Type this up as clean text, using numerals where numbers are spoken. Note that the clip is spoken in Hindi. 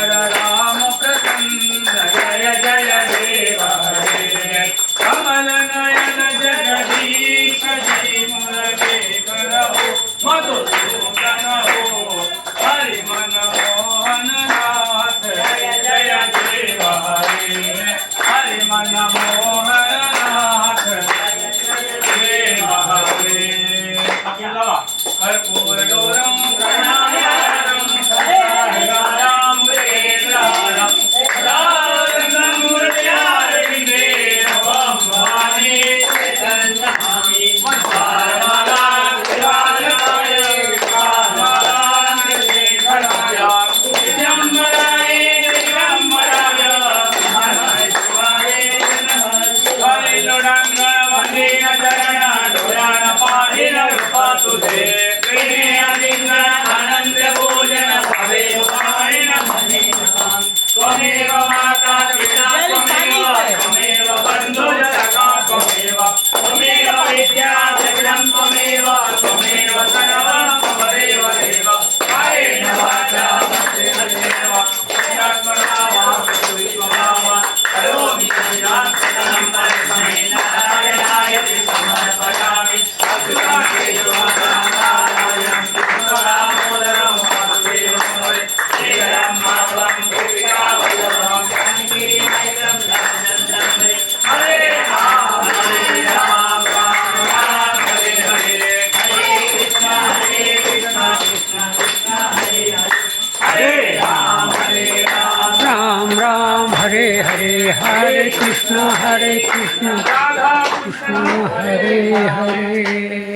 हर राम प्रसन्न जय जय देव हरे कमल नयन जगदीश जी मुरली करहु मधुसूदन हो हरि मन मोहन नाथ जय जय देव हरे हरि मन मोहन नाथ जय जय देव हरे कर्पूरगौरं प्रणायारं सदाशिवं वेदारं सदानन्दं हृदयारविन्दे नवं भावे सन्नमामि मध्वारमालाय विकाराय विद्यम्बराय दिगम्बराय महाराय शिवाय नमः हरिलोडांगण वन्दे चरण डोळान पाहिल रूपा तुझे प्रेमे अधिग्न आनंद भोजन भवे पाहिल मने त्वमेव माता पिता त्वमेव बन्धु सखा त्वमेव विद्या जगदं त्वमेव सर्वं त्वमेव देव कायेन वाचा मनसेन चित्तात्मना वा विश्वभावा करोमि यज्ञं परस्मै नारायणाय समर्पयामि अच्युताकेशवनारायणं दामोदरं वासुदेवं श्रीधरं माधवं गोपिकावल्लभं जानकीनायकं रामचन्द्रं हरे राम राम राम हरे हरे हरे कृष्ण कृष्ण कृष्ण हरे हरे हरे राम राम राम हरे हरे हरे कृष्ण कृष्ण हरे हरे